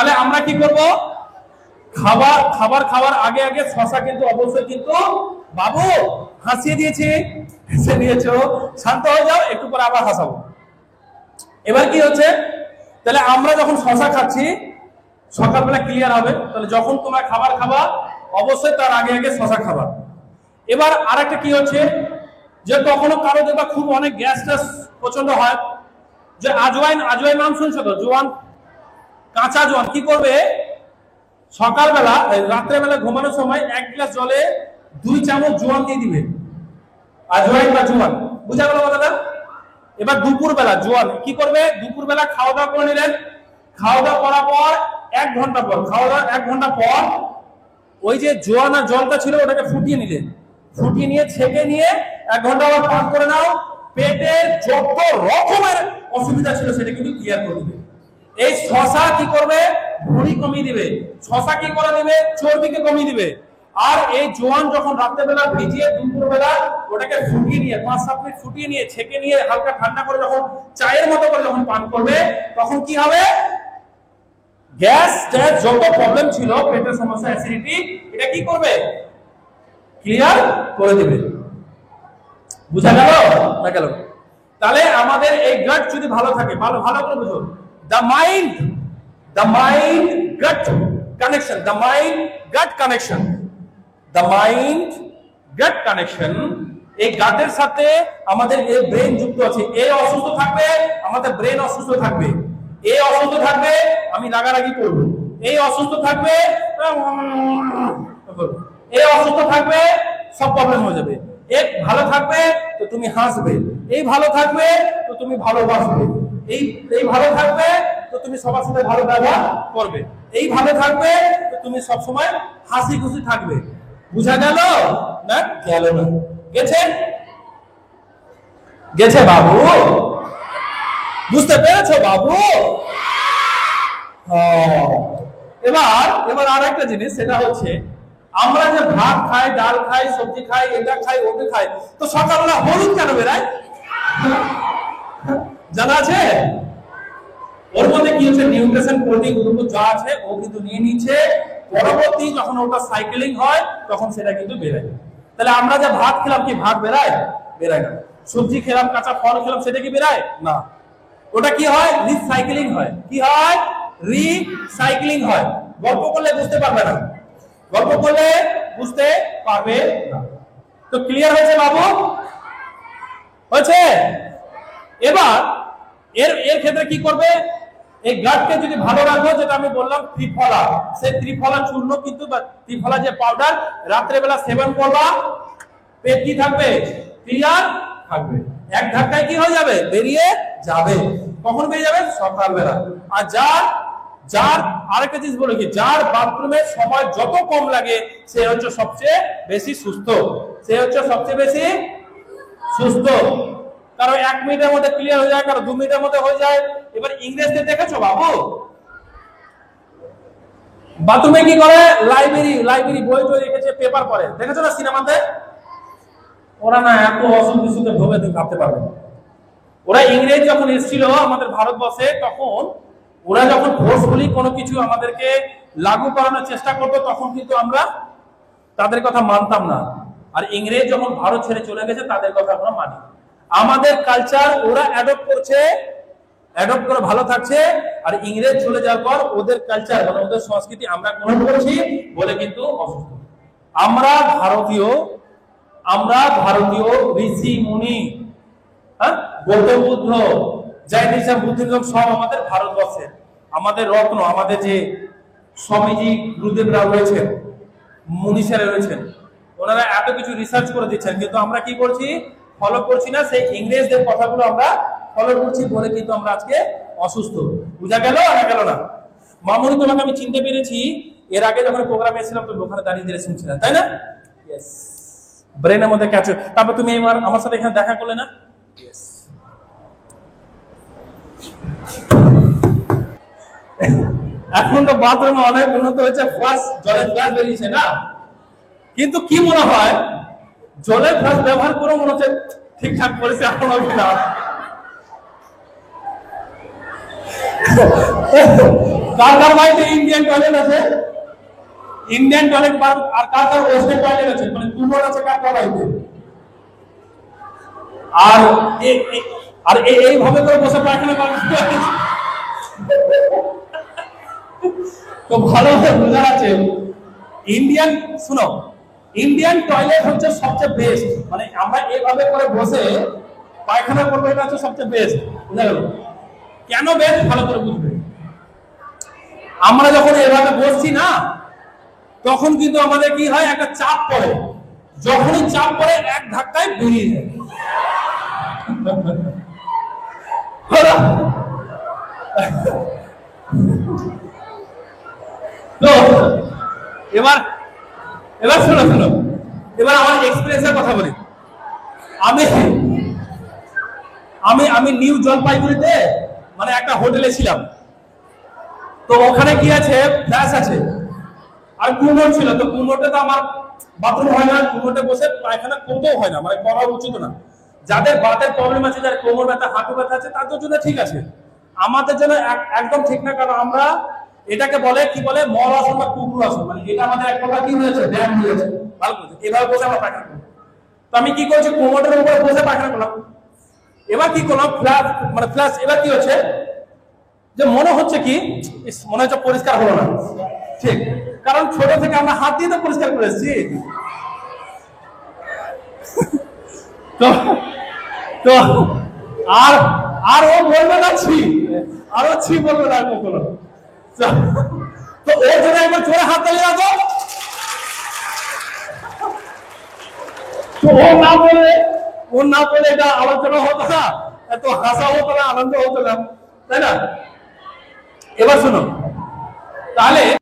তাহলে আমরা কি করব, খাবার খাওয়ার আগে আগে শশা কিন্তু অবশ্যই কিন্তু, বাবু হাসিয়ে দিয়েছি, হেসে দিয়েছো, শান্ত হয়ে যাও, একটু পরে আবার হাসাবো। এবার কি হচ্ছে, তাহলে আমরা যখন শশা খাচ্ছি সকালবেলা ক্লিয়ার হবে, তাহলে যখন তোমরা খাবার খাবা অবশ্যই তার আগে আগে শশা খাবা। এবার আরেকটা কি হচ্ছে, যে কখনো কারো দেখবা খুব অনেক গ্যাস ট্যাস প্রচন্ড হয়, যে আজওয়াইন নাম শুনছো তো, জোয়ান, কাঁচা জোয়ান কি করবে, সকালবেলা রাত্রেবেলা ঘুমানোর সময় 1 গ্লাস জলে 2 চামচ জোয়ান দিয়ে দিবে, আজওয়াইন বা জোয়ান, বুঝা গেল কথাটা। এবার দুপুরবেলা জোয়ান কি করবে, দুপুরবেলা খাওয়া দাওয়া করে নিলেন, খাওয়া দাওয়া করার পর 1 ঘন্টা পর, খাওয়া দাওয়া 1 ঘন্টা পর ওই যে জোয়ান আর জলটা ছিল ওটাকে ফুটিয়ে নিলেন, ফুটিয়ে নিয়ে ছেঁকে নিয়ে 1 ঘন্টা আবার পান করে নাও, পেটের যত রকমের অসুবিধা ছিল সেটা কিন্তু ক্লিয়ার করে দিবে। এই শশা কি করবে, ভুঁড়ি কমিয়ে দিবে, শশা কি করে দিবে, চর্বিকে কমিয়ে দিবে। আর এই জোয়ান যখন রাত্রেবেলা ভিজিয়ে দুপুরবেলা ওটাকে ফুটিয়ে নিয়ে 5-7 মিনিট ফুটিয়ে নিয়ে ছেঁকে নিয়ে হালকা ঠান্ডা করে যখন চায়ের মতো করে যখন পান করবে, তখন কি হবে, গ্যাস যত প্রবলেম ছিল, পেটের সমস্যা, অ্যাসিডিটি, এটা কি করবে, ক্লিয়ার করে দিবে। বুঝা গেল না গেল? তাহলে আমাদের এই গাট যদি ভালো থাকে, ভালো করে বুঝো, the mind gut connection, the mind gut connection, এই গাটের সাথে আমাদের এই ব্রেন যুক্ত আছে। এই অসুস্থ থাকবে আমাদের ব্রেন অসুস্থ থাকবে, এই অসুস্থ থাকবে আমি রাগারাগি করব, এই অসুস্থ থাকবে এই অসুস্থ থাকবে সব প্রবলেম হয়ে যাবে। এক ভালো থাকবে তো তুমি হাসবে, এই ভালো থাকবে তো তুমি ভালোবাসবে, এই ভালো থাকবে তো তুমি সবার সাথে ভালো ব্যবহার করবে, এই ভালো থাকবে তো তুমি সব সময় হাসি খুশি থাকবে। বুঝা গেল না গেল না? গেছে বাবু? বুঝতে পেরেছো বাবু? এবার আর একটা জিনিস, সেটা হচ্ছে আমরা যে ভাত খাই, ডাল খাই, সবজি খাই, এটা খাই, ওটা খাই, তো সকালবেলা হলুদ কেন বেরায় জানা আছে? ওর মধ্যে কি হচ্ছে, নিউট্রিশন, প্রোটিন, গ্লুকোজ যা আছে ও কিন্তু নিয়ে নিচ্ছে, পরবর্তী যখন ওটা সাইক্লিং হয় তখন সেটা কিন্তু বেরায়। তাহলে আমরা যে ভাত খেলাম, কি ভাত বেরায় না? সবজি খেলাম, কাঁচা ফল খেলাম, সেটা কি বেরায় না? ওটা কি হয়, রিসাইক্লিং হয়। কি হয়, রিসাইক্লিং হয়। গল্প করলে বুঝতে পারবে না, গল্প করলে বুঝতে পারবে না। তো ক্লিয়ার হয়েছে বাবু? হয়েছে? এবার এর ক্ষেত্রে কি করবে, এই গাটকে যদি ভালো রাখবো, যেটা আমি বললাম ত্রিফলা, সেই ত্রিফলা চূর্ণ কিন্তু বা ত্রিফলা যে পাউডার রাত্রে বেলা সেবন করবা, পেট কি থাকবে, ক্লিয়ার থাকবে, এক ধাক্কায় কি হয়ে যাবে, বেরিয়ে যাবে। কখন বেরিয়ে যাবে, সকালবেলা। আর যার আরেকটা জিনিস বলে কি, যার বাথরুমে সময় যত কম লাগে সে হচ্ছে সবচেয়ে বেশি সুস্থ, কারো 1 মিনিটের মধ্যে ক্লিয়ার হয়ে যায়, কারো 2 মিনিটের মধ্যে হয়ে যায়। এবার ইংরেজদের দেখেছো বাবু, বাথরুমে কি করে, লাইব্রেরি বই টই রেখেছে, পেপার পড়ে, দেখেছো না সিনেমাতে? ওরা না এত অসুখ বিসুখে ভোগে তুমি ভাবতে পারবে না। ওরা ইংরেজ যখন এসেছিল আমাদের ভারতবর্ষে, তখন ওরা যখন ফোর্সফুলি কোনো কিছু আমাদেরকে লাগু করানোর চেষ্টা করতো, তখন কিন্তু আমরা তাদের কথা মানতাম না। আর ইংরেজ যখন ভারত ছেড়ে চলে গেছে, তাদের কথা আমরা মানি। আমাদের কালচার ওরা অ্যাডপ্ট করে ভালো থাকছে, আর ইংরেজ চলে যাওয়ার পর ওদের কালচার মানে ওদের সংস্কৃতি আমরা গ্রহণ করছি বলে কিন্তু অসুস্থ। আমরা ভারতীয় ঋষি মুনি, গৌতম বুদ্ধ, জৈনিজম, বুদ্ধিজম সব আমাদের ভারতবর্ষের, আমাদের রত্ন, আমাদের যে স্বামীজি গুরুদেবরা রয়েছেন, মুনিষারা রয়েছেন, ওনারা এত কিছু রিসার্চ করে দিচ্ছেন, কিন্তু আমরা কি করছি, ফলো করছি না। সেই ইংরেজদের কথাগুলো আমরা ফলো করছি বলে কিন্তু আমরা আজকে অসুস্থ। বুঝা গেল না গেল না? মামুনি, তোমাকে আমি চিনতে পেরেছি, এর আগে যখন প্রোগ্রামে এসেছিলাম তুমি ওখানে দাঁড়িয়ে শুনছিলাম, তাই না? ইয়েস, ব্রেনের মধ্যে ক্যাচ। তারপর তুমি এবার আমার সাথে এখানে দেখা করলে না? ইয়েস। এখন তো বাথরুমে অনেক উন্নত হয়েছে, ফ্লাশ, জলের ফ্লাশ বেরিয়েছে না? কিন্তু কি মনে হয়, জলের ফ্লাশ ব্যবহার করে মনে হচ্ছে ঠিকঠাক করেছে এখনো কিনা। কার কার বাড়িতে ইন্ডিয়ান টয়লেট আছে? ইন্ডিয়ান টয়লেট আর কার কার ওয়েস্টার্ন টয়লেট আছে, মানে কুমোর আছে কার কার বাড়িতে? আর আর এইভাবে করে বসে পায়খানা করা তো ভালোভাবে বোঝা আছে। ইন্ডিয়ান, শুনো, ইন্ডিয়ান টয়লেট হচ্ছে সবচেয়ে বেস্ট, মানে আমরা এইভাবে করে বসে পায়খানা করবো, এটা হচ্ছে সবচেয়ে বেস্ট। বুঝা গেল? কেন বেস্ট ভালো করে বুঝবে। আমরা যখন এভাবে বসছি না, তখন কিন্তু আমাদের কি হয়, একটা চাপ পড়ে, যখনই চাপ পড়ে এক ধাক্কায় বেরিয়ে যায়। তো এবার এবার শোনো শোনো, এবার আমার এক্সপিরিয়েন্সের কথা বলি। আমি আমি আমি নিউ জলপাইগুড়িতে মানে একটা হোটেলে ছিলাম। তো ওখানে কি আছে, ফ্ল্যাশ আছে আর কুমোর ছিল। তো কুমোরটা তো আমার বাথরুম হয় না, কুমোরটা বসে পায়খানা করতেও হয় না, মানে করা উচিত না। যাদের বাতের প্রবলেম আছে, যাদের কোমর ব্যথা, হাঁটু ব্যথা আছে, তাদের জন্য ঠিক আছে, আমাদের জন্য একদম ঠিক না। কারণ আমরা এটাকে বলে কি বলে, মল আসন বা কুকুর আসন, মানে এটা আমাদের এক প্রকার কি হয়েছে, ব্যায়াম হয়েছে। ভালো করে এভাবে বসে আমরা পায়খানা করবো। তো আমি কি করছি, কোমরের উপরে বসে পায়খানা করলাম। এবার কি করলাম, ফ্ল্যাশ মানে ফ্ল্যাশ, এবার কি হচ্ছে যে মনে হচ্ছে কি, মনে হচ্ছে পরিষ্কার হলো না। ঠিক, কারণ ছোট থেকে আমরা হাত দিয়ে তো পরিষ্কার করে এসেছি। তো তো আর আর ও বলবে না ছি, আরো ছি বলবে না কখনো। তো ওর জন্য একবার জোরে হাত তালি রাখো। তো ও না বলে এটা আলোচনা হতো না, এত হাসা হতো না, আনন্দ হতো না, তাই না? এবার শোনো তাহলে